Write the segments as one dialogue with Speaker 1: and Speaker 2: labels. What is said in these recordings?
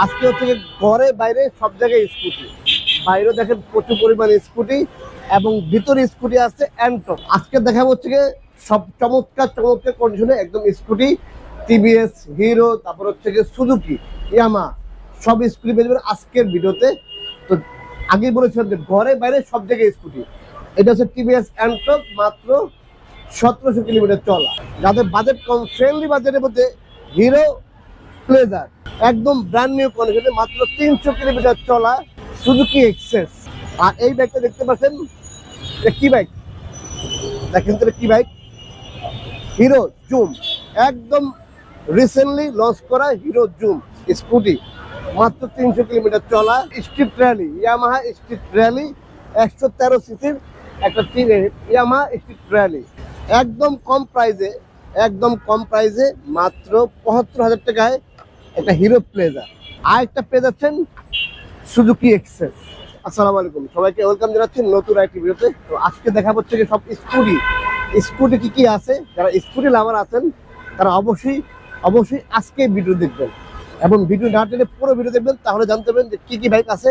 Speaker 1: আজকে হচ্ছে ঘরে বাইরে সব জায়গায় স্কুটি, বাইরে দেখেন প্রচুর পরিমাণে স্কুটি এবং ভিতরে স্কুটি আছে অ্যান্টক। আজকে দেখা হচ্ছে সব চমৎকার চমৎকার কন্ডিশনে একদম স্কুটি, টিভিএস, হিরো, তারপর হচ্ছে সুজুকি, ইয়ামা সব স্কুটি পেয়ে যাবেন আজকের ভিডিওতে। তো আগে বলেছিলাম যে ঘরে বাইরে সব জায়গায় স্কুটি। এটা হচ্ছে টিভিএস অ্যান্টক, মাত্র 1700 কিলোমিটার চলা। যাদের বাজেট কম, ফ্রেন্ডলি বাজেটের মধ্যে হিরো প্লেজার একদম ব্র্যান্ড নিউ কন্ডিশনে মাত্র 300 কিলোমিটার চলা সুজুকি এক্সেস। আর এই বাইকটা দেখতে পাচ্ছেন কি বাইক, দেখেন তো কি বাইক, হিরো জুম, একদম রিসেন্টলি লঞ্চ করা হিরো জুম স্কুটি, মাত্র 300 কিলোমিটার চলা। Street rally, Yamaha street rally, 113 সিসির একটা ইয়ামাহা স্ট্রিট র্যালি, একদম কম প্রাইজে, একদম কম প্রাইজে মাত্র 75,000 টাকায় একটা হিরো প্লেজার। আর একটা পেয়ে যাচ্ছেন সুজুকি এক্সেস। আসসালামু আলাইকুম, সবাইকে ওয়েলকাম জানাচ্ছি নতুন একটি ভিডিওতে। তো আজকে দেখা হচ্ছে সব স্কুটি, স্কুটি কি কি আছে, যারা স্কুটি লাভার আছেন তারা অবশ্যই অবশ্যই আজকে ভিডিও দেখবেন এবং ভিডিও না টেনে পুরো ভিডিও দেখবেন, তাহলে জানতে পারবেন যে কি কি বাইক আছে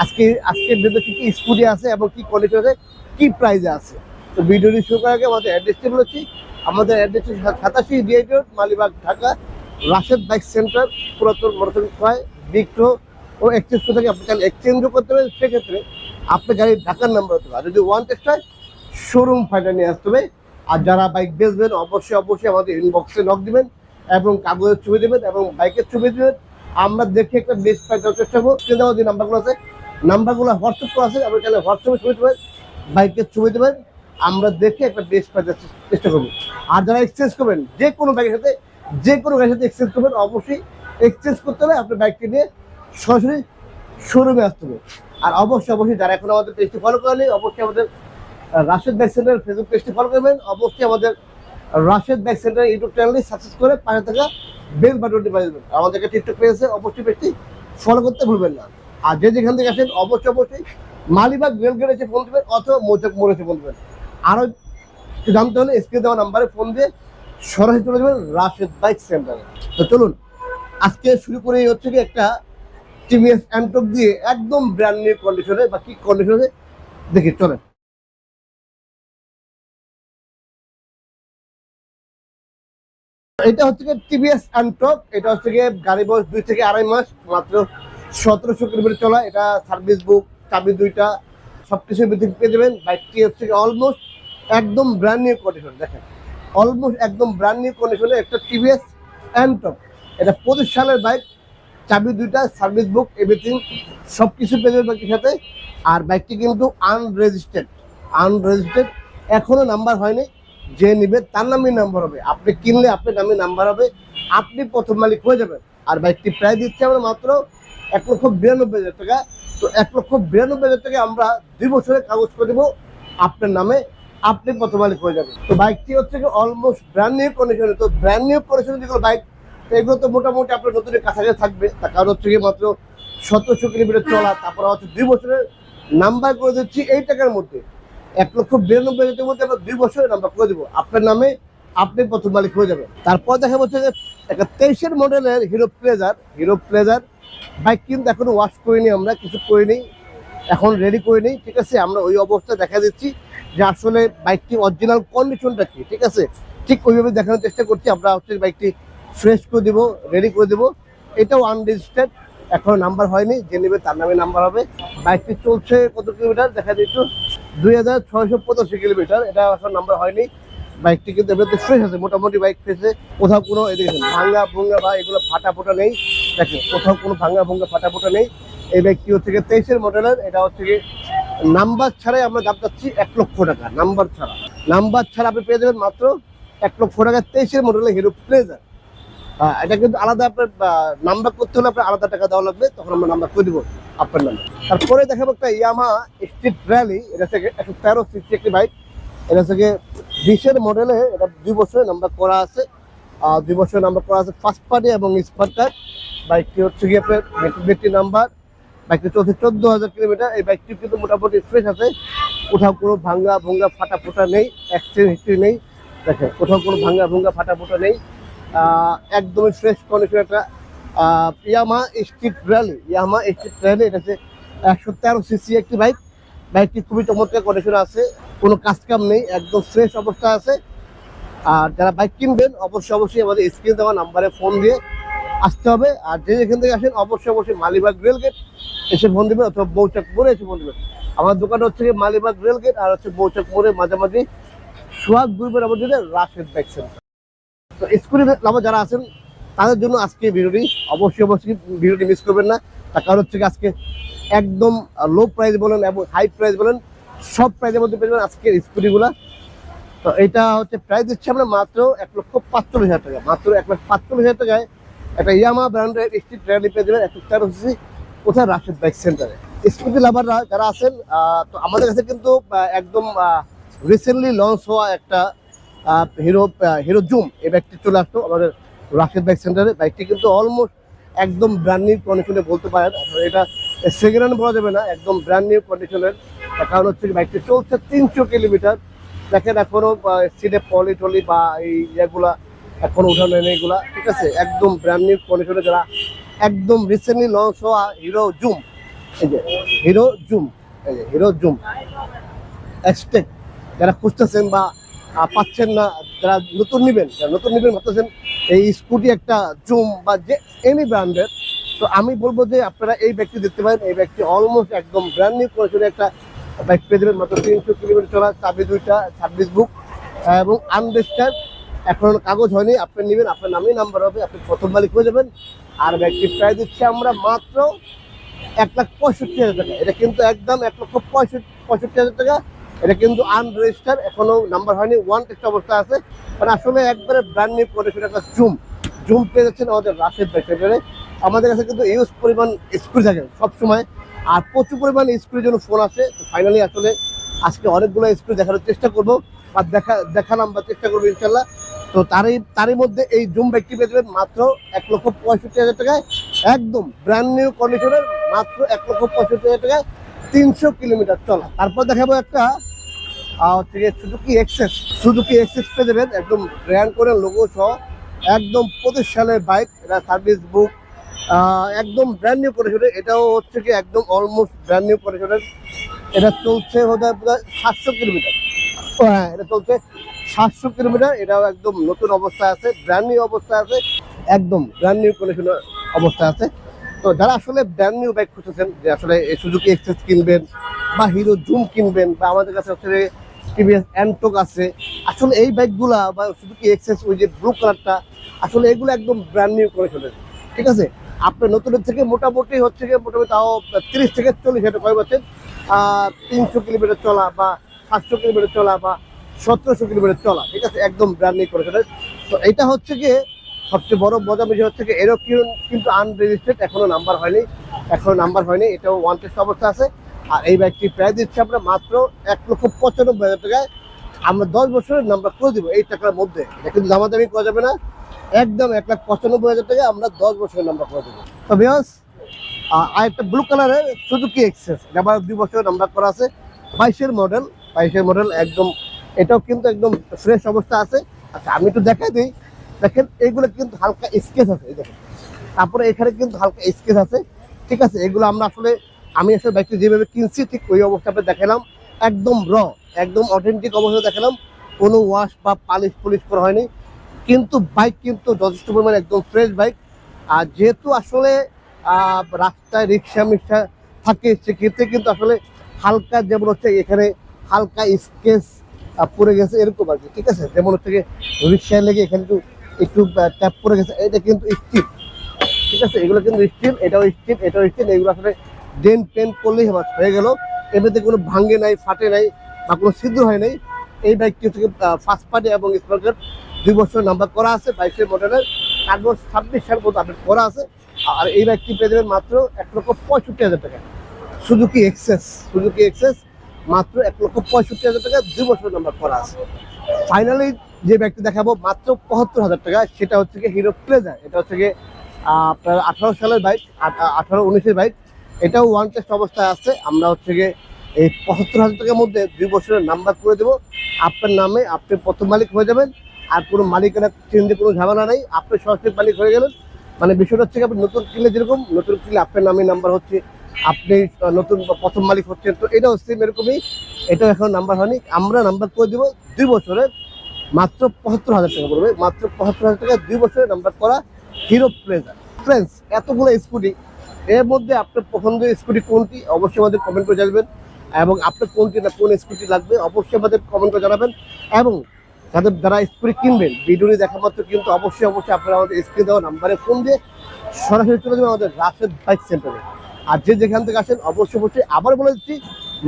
Speaker 1: আজকের ভিডিওতে, কি কি স্কুটি আছে এবং কি কোয়ালিটি আছে, কি প্রাইসে আছে। তো ভিডিওটি শুরু করার আগে আমাদের অ্যাড্রেসটি বলেছি। আমাদের address 87 DI road, Malibagh, Dhaka. Rashed bike centre, পুরাতন মোটরসাইকেল ক্রয়, বিক্রয় ও এক্সচেঞ্জ করে থাকে। আপনি চাইলে এক্সচেঞ্জও করতে পারেন, সেক্ষেত্রে আপনার গাড়ির ঢাকার নাম্বার হতে হবে। আর যদি ওয়ান টেস্ট হয় শোরুম ফাইনাল নিয়ে আসতে হবে। আর যারা বাইক বেচবেন অবশ্যই অবশ্যই আমাদের ইনবক্সে নক দিবেন এবং কাগজের ছবি দেবেন এবং বাইকের ছবি দেবেন। আমরা দেখে একটা বেস্ট প্রাইস দেওয়ার চেষ্টা করবো। স্ক্রিনে দেওয়া যে নাম্বারগুলো আছে, নাম্বারগুলো হোয়াটসঅ্যাপ করা আছে, আপনি চাইলে হোয়াটসঅ্যাপে ছবি দেবেন, বাইকের ছবি দেবেন, আমরা দেখে একটা বেস্ট প্রাইস দেওয়ার চেষ্টা করবো। আর যারা এক্সচেঞ্জ করবেন, যে কোনো বাইকের সাথে, যে কোনো গাড়ির সাথে এক্সচেঞ্জ করবেন, অবশ্যই এক্সচেঞ্জ করতে হবে আপনার বাইককে নিয়ে সরাসরি শোরুমে আসতে হবে। আর অবশ্যই অবশ্যই যারা এখন আমাদের পেজটি ফলো করেনি, অবশ্যই আমাদের রাশেদ বাইক সেন্টার ফেসবুক পেজটি ফলো করবেন। অবশ্যই আমাদের রাশেদ বাইক সেন্টার ইউটিউব চ্যানেলটি সাবস্ক্রাইব করে পাশে থাকা বেল বাটনটি বাজিয়ে দেবেন। আমাদেরকে টিকটক পেজে অবশ্যই পেজটি ফলো করতে ভুলবেন না। আর যে যেখান থেকে আসেন অবশ্যই অবশ্যই মালিবাগ রেলগেট এসে ফোন দেবেন অথবা মৌচাক মোড় এসে ফোন দেবেন। আরও জানতে হলে স্ক্রিনে দেওয়া নাম্বারে ফোন দিয়ে সরাসরি চলে যাবেন রাশেদ বাইক সেন্টারে। তো চলুন আজকে শুরু করে হচ্ছে কি একটা টিভিএস অ্যান্টক দিয়ে একদম ব্র্যান্ড নিউ কন্ডিশনে, বা কি কন্ডিশনে দেখি চলেন। এটা হচ্ছে টিভিএস অ্যান্টক, এটা হচ্ছে গিয়ে গাড়ি বয়স 2 থেকে 2.5 মাস, মাত্র 1700 কিলোমিটার চলা। এটা সার্ভিস বুক, চাবি দুইটা, সবকিছু পেয়ে যাবেন। বাইকটি হচ্ছে অলমোস্ট একদম ব্র্যান্ড নিউ কন্ডিশন, দেখেন অলমোস্ট একদম ব্র্যান্ড নিউ কন্ডিশনে একটা টিভিএস অ্যান্টক। এটা 25 সালের বাইক, চাবি দুইটা, সার্ভিস বুক, এভরিথিং সবকিছু পেয়ে যাবেন বাইকের সাথে। আর বাইকটি কিন্তু আনরেজিস্টার্ড, এখনো নাম্বার হয়নি। যে নিবে তার নামে নাম্বার হবে, আপনি কিনলে আপনার নামে নাম্বার হবে, আপনি প্রথম মালিক হয়ে যাবেন। আর বাইকটি প্রায় দিচ্ছে আমরা মাত্র 1,92,000 টাকা। তো 1,92,000 টাকা আমরা 2 বছরের কাগজ করে দেবো আপনার নামে, আপনি প্রথম মালিক হয়ে যাবেন। তো বাইকটি হচ্ছে অলমোস্ট ব্র্যান্ড নিউ কন্ডিশনে। তো ব্র্যান্ড নিউ কন্ডিশনে যেগুলো বাইক, এগুলো তো মোটামুটি আপনার নতুনের কাছাকাছি থাকবে। তার কারণ হচ্ছে মাত্র 1700 কিলোমিটার চলা, তারপর হচ্ছে 2 বছরের নাম্বার করে দিচ্ছি এই টাকার মধ্যে। 1,92,000 মধ্যে আমরা 2 বছরের নাম্বার করে দেবো আপনার নামে, আপনি প্রথম মালিক হয়ে যাবেন। তারপর দেখা হচ্ছে যে একটা 23-এর মডেলের হিরো প্লেজার বাইক কিন্তু এখনো ওয়াশ করিনি, আমরা কিছু করিনি, এখন রেডি করিনি, ঠিক আছে। আমরা ওই অবস্থা দেখা দিচ্ছি যে আসলে বাইকটি অরিজিনাল কন্ডিশনটা কি, ঠিক আছে, ঠিক ওইভাবে দেখানোর চেষ্টা করছি। আমরা হচ্ছে বাইকটি ফ্রেশ করে দেবো, রেডি করে দেবো। এটাও আনরেজিস্টার্ড, এখনো নাম্বার হয়নি, যে নেবে তার নামে নাম্বার হবে। বাইকটি চলছে কত কিলোমিটার দেখা দিচ্ছ, 2685 কিলোমিটার। এটা এখন নাম্বার হয়নি। বাইকটি কিন্তু এমনিতে ফ্রেশ আছে, মোটামুটি বাইক ফ্রেশে, কোথাও কোনো এদিকে ভাঙ্গা ভুঙ্গা বা এগুলো ফাটা ফোটা নেই, দেখেন কোথাও কোনো ভাঙ্গা ভুঙ্গা ফাটা ফোটা নেই। এই বাইকটি হচ্ছে 23-এর মডেলের। এটা হচ্ছে নাম্বার ছাড়াই আমরা দাম চাচ্ছি 1 লক্ষ টাকা। নাম্বার ছাড়া আপনি পেয়ে যাবেন মাত্র 1 লক্ষ টাকা 23-এর মডেলের হিরো প্লেজার। এটা কিন্তু আলাদা, আপনার নাম্বার করতে হলে আপনার আলাদা টাকা দেওয়া লাগবে, তখন আমরা নাম্বার করে দেবো আপনার নামে। তারপরে দেখাবো একটা ইয়ামাহা স্ট্রিট র্যালি। এটা থেকে 113 সিসি একটি বাইক। এটা থেকে 20-এর মডেলে, এটা 2 বছরের নাম্বার করা আছে। 2 বছরের নাম্বার করা আছে, ফার্স্ট পার্টি এবং স্মার্ট কার্ড। বাইকটি হচ্ছে গিয়ে আপনার ব্যাটারি নাম্বার। বাইকটি চলছে 14,000 কিলোমিটার। এই বাইকটি কিন্তু মোটামুটি ফ্রেশ আছে, কোথাও কোনো ভাঙ্গা ভুঙ্গা ফাটা ফোটা নেই, অ্যাক্সিডেন্ট হিস্ট্রি নেই, দেখেন কোথাও কোনো ভাঙ্গা ভুঙ্গা ফাটা ফোটা নেই, একদমই ফ্রেশ কন্ডিশন একটা ইয়ামাহা স্ট্রিট র্যালি এটা হচ্ছে 113 সিসি একটি বাইক। বাইকটি খুবই চমৎকার কন্ডিশনে আছে, কোনো কাজ কাম নেই, একদম ফ্রেশ অবস্থা আছে। আর যারা বাইক কিনবেন অবশ্যই আমাদের স্ক্রিন দেওয়া নাম্বারে ফোন দিয়ে আসতে হবে। আর যে যেখান থেকে আসেন অবশ্যই মালিবাগ রেলগেট এসে ফোন দেবেন, অথবা বৌচাক মোড়ে এসে ফোন দেবেন। আমার দোকান হচ্ছে মালিবাগ রেলগেট আর হচ্ছে বৌচাক মোড়ে মাঝামাঝি সোহাগ গ্রুপের অপোজিটে রাশেদ বাইক সেন্টার। তো স্কুটি লাভার যারা আছেন তাদের জন্য আজকে ভিডিওটি অবশ্যই ভিডিওটি মিস করবেন না। তার কারণ হচ্ছে আজকে একদম লো প্রাইস বলেন এবং হাই প্রাইস বলেন সব প্রাইসের মধ্যে পেয়ে যাবেন আজকের স্কুটিগুলা। তো এটা হচ্ছে প্রাইস দিচ্ছি আমরা মাত্র 1,45,000 টাকা। মাত্র 1,45,000 টাকায় একটা ইয়ামাহা ব্র্যান্ডের স্ট্রিট র্যালি পেয়ে যাবেন 113 কোথায় রাশেদ বাইক সেন্টারে। স্কুটি লাভাররা যারা আছেন তো আমাদের কাছে কিন্তু একদম রিসেন্টলি লঞ্চ হওয়া একটা হিরো জুম এই বাইকটি চলে আসতো আমাদের রাশেদ বাইক সেন্টারে। বাইকটি কিন্তু অলমোস্ট একদম ব্র্যান্ড নিউ কন্ডিশনে বলতে পারেন, এটা সেকেন্ড হ্যান্ড বলা যাবে না, একদম ব্র্যান্ড নিউ কন্ডিশনের। কারণ হচ্ছে বাইকটি চলছে 300 কিলোমিটার। দেখেন এখনো সিটে পলি বা এই ইয়েগুলা এখনো উঠানো নেই এগুলা, ঠিক আছে, একদম ব্র্যান্ড নিউ কন্ডিশনে। যারা একদম রিসেন্টলি লঞ্চ হওয়া হিরো জুম, এই যে হিরো জুম এক্সটেক যারা খুঁজতেছেন বা পাচ্ছেন না, যারা নতুন নেবেন ভাবতেছেন এই স্কুটি একটা জুম বা যে এনি ব্র্যান্ডের, তো আমি বলবো যে আপনারা এই ব্যাগটি দেখতে পারেন। এই ব্যাগটি অলমোস্ট একদম ব্র্যান্ড নিউ কন্ডিশনে একটা বাইক পেয়ে যাবেন। মাত্র 300 কিলোমিটার চলা, চাবি 2টা, 26 বুক এবং আনরেজিস্টার্ড, এখন কাগজ হয়নি। আপনি নেবেন, আপনার নামেই নাম্বার হবে, আপনি প্রথম মালিক হয়ে যাবেন। আর ব্যাগটি প্রায় দিচ্ছি আমরা মাত্র 1,65,000 টাকা। এটা কিন্তু একদম 1,65,000 টাকা। এটা কিন্তু আনরেজিস্টার্ড, এখনো নাম্বার হয়নি, ওয়ান টেস্ট অবস্থা আছে। মানে আসলে একবারে ব্র্যান্ড নিউ কন্ডিশন একটা জুম পেয়ে যাচ্ছেন আমাদের রাশেদ বাইক সেন্টারে। আমাদের কাছে কিন্তু ইউজ পরিমাণ স্কুটি থাকে সবসময়, আর প্রচুর পরিমাণ স্কুটির জন্য ফোন আসে। তো ফাইনালি আসলে আজকে অনেকগুলো স্কুটি দেখানোর চেষ্টা করবো বা দেখালাম বা চেষ্টা করবো ইনশাল্লাহ। তো তারই মধ্যে এই জুম বাইকটি পেয়ে যাবেন মাত্র 1,65,000 টাকায়, একদম ব্র্যান্ড নিউ কন্ডিশনের, মাত্র 1,65,000 টাকায় 300 কিলোমিটার চলা। তারপর দেখাবো একটা হচ্ছে সুজুকি এক্সেস পেয়ে যাবেন, একদম ব্র্যান্ড করে লোগো সহ, একদম 25 সালের বাইক। এটা সার্ভিস বুক, একদম ব্র্যান্ড নিউ কন্ডিশনের। এটাও হচ্ছে কি একদম অলমোস্ট ব্র্যান্ড নিউ কন্ডিশনের। এটা চলছে বোধহয় 700 কিলোমিটার। হ্যাঁ, এটা চলছে 700 কিলোমিটার। এটাও একদম নতুন অবস্থায় আছে, ব্র্যান্ড নিউ অবস্থায় আছে, একদম ব্র্যান্ড নিউ কন্ডিশনের অবস্থায় আছে। তো যারা আসলে ব্র্যান্ড নিউ বাইক খুঁজতেছেন, যে আসলে এই সুজুকি এক্সেস কিনবেন বা হিরো জুম কিনবেন, বা আমাদের কাছে হচ্ছে টিভিএস অ্যান্টক আছে, আসলে এই বাইকগুলা বা সুজুকি এক্সেস ওই যে ব্লু কালারটা, আসলে এগুলো একদম ব্র্যান্ড নিউ কন্ডিশনের, ঠিক আছে। আপনার নতুনের থেকে মোটামুটি তাও 30 থেকে 40 কয় বছর 300 কিলোমিটার চলা বা 700 কিলোমিটার চলা বা 1700 কিলোমিটার চলা, ঠিক আছে, একদম ব্র্যান্ড নিউ কন্ডিশনের। তো এটা হচ্ছে গিয়ে সবচেয়ে বড় মজা বিষয় হচ্ছে এরও কিন্তু আনরেজিস্টার্ড, এখনো নাম্বার হয়নি, এটাও ওয়ান টেস্ট অবস্থা আছে। আর এই বাইকটি প্রায় দিচ্ছে আমরা মাত্র 1,95,000 টাকায়। আমরা 10 বছরের নাম্বার করে দিব এই টাকার মধ্যে, এটা কিন্তু দামাদামি করা যাবে না, একদম 1,95,000 টাকায় আমরা 10 বছরের নাম্বার করে দেবো। তো ভিউয়ার্স, আর একটা ব্লু কালারের সুজুকি এক্সেস, আবার 2 বছরের নাম্বার করা আছে, 22-এর মডেল, একদম এটাও কিন্তু একদম ফ্রেশ অবস্থা আছে। আচ্ছা, আমি একটু দেখাই দিই। দেখেন এইগুলো কিন্তু হালকা স্কেচ আছে, এই দেখেন, তারপরে এখানে কিন্তু হালকা স্কেচ আছে, ঠিক আছে। এগুলো আমি আসলে বাইকটি যেভাবে কিনছি ঠিক ওই অবস্থাতে দেখালাম, একদম একদম অথেন্টিক অবস্থায় দেখালাম, কোনো ওয়াশ বা পলিশ করা হয়নি। কিন্তু বাইক কিন্তু যথেষ্ট পরিমাণে একদম ফ্রেশ বাইক। আর যেহেতু আসলে রাস্তায় রিক্সা থাকে, সেক্ষেত্রে কিন্তু আসলে হালকা, যেমন হচ্ছে এখানে হালকা স্কেচ পড়ে গেছে এরকম আর কি, ঠিক আছে। যেমন হচ্ছে রিক্সায় লেগে এখানে একটু ট্যাপ পড়ে গেছে, এটা কিন্তু স্টিল, ঠিক আছে। এগুলো কিন্তু স্টিল, এটাও স্টিল। এগুলো আসলে পেন করলেই হয়ে গেল, এমনিতে কোনো ভাঙ্গে নাই, ফাটে নাই বা কোনো ছিদ্র হয় নাই। এই বাইকটি হচ্ছে ফার্স্ট পার্টি এবং স্মার্ট কার্ড 2 বছর নাম্বার করা আছে, 22-এর মডেলের, কাগজ 26 সাল পর্যন্ত আপডেট করা আছে। আর এই বাইকটি পেয়ে যাবেন মাত্র 1,65,000 টাকা। সুজুকি এক্সেস মাত্র 1,65,000 টাকা, 2 বছর নাম্বার করা আছে। ফাইনালি যে বাইকটি দেখাবো মাত্র 75,000 টাকা, সেটা হচ্ছে কি হিরো প্লেজার। এটা হচ্ছে কি আপনার 18 সালের বাইক, 18-19-এর বাইক। এটাও ওয়ান টেস্ট অবস্থায় আছে। আমরা হচ্ছে গিয়ে এই 75,000 টাকার মধ্যে 2 বছরের নাম্বার করে দেবো আপনার নামে, আপনি প্রথম মালিক হয়ে যাবেন। আর কোনো মালিকেরা চেঞ্জে কোনো ঝামেলা নেই, আপনি সরাসরি মালিক হয়ে গেলেন। মানে বিষয়টা হচ্ছে কি, আপনি নতুন কিনলে যেরকম নতুন কিনলে আপনার নামে নাম্বার হচ্ছে, আপনি নতুন প্রথম মালিক হচ্ছেন, তো এটাও সেম এরকমই। এটাও এখন নাম্বার হয়নি, আমরা নাম্বার করে দিব 2 বছরের মাত্র 75,000 টাকা পড়বে, মাত্র 75,000 টাকা 2 বছরের নাম্বার করা হিরো প্লেজার। ফ্রেন্ডস, এতগুলো স্কুটি, এর মধ্যে আপনার পছন্দের স্কুটি কোনটি অবশ্যই আমাদের কমেন্ট করে জানাবেন, এবং আপনার কোনটি না কোন স্কুটি লাগবে অবশ্যই আমাদের কমেন্ট করে জানাবেন। এবং যারা স্কুটি কিনবেন ভিডিওটি দেখা মাত্র কিন্তু অবশ্যই আপনারা আমাদের স্ক্রিনে দেওয়া নাম্বারে ফোন দিয়ে সরাসরি চলে যাবেন আমাদের রাশেদ বাইক সেন্টারে। আর যেখান থেকে আসেন অবশ্যই আবার বলে দিচ্ছি,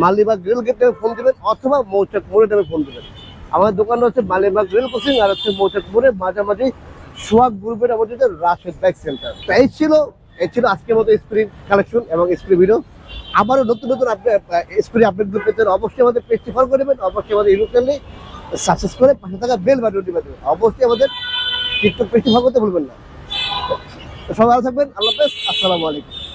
Speaker 1: মালিবাগ রেল গেট থেকে ফোন দেবেন অথবা মৌচাক মোড়ে থেকে ফোন দেবেন। আমাদের দোকানটা হচ্ছে মালিবাগ রেল ক্রসিং আর হচ্ছে মৌচাক মোড়ে মাঝামাঝি সোহাগ গ্রুপের অবস্থিত রাশেদ বাইক সেন্টার। তো এই ছিল আজকের মতো স্কুটি কালেকশন এবং স্কুটি ভিডিও। আবারও নতুন স্কুটি আপডেটগুলো পেতে অবশ্যই আমাদের পেজটি ফলো করে দেবেন, অবশ্যই আমাদের ইউটিউব চ্যানেলে সাবস্ক্রাইব করে পাশে থাকা বেল বাটনটি বাজাবেন, অবশ্যই আমাদের টিকটক পেজটি ফলো করতে ভুলবেন না। তো সবাই ভালো থাকবেন, আল্লাহ হাফেজ, আসসালামু আলাইকুম।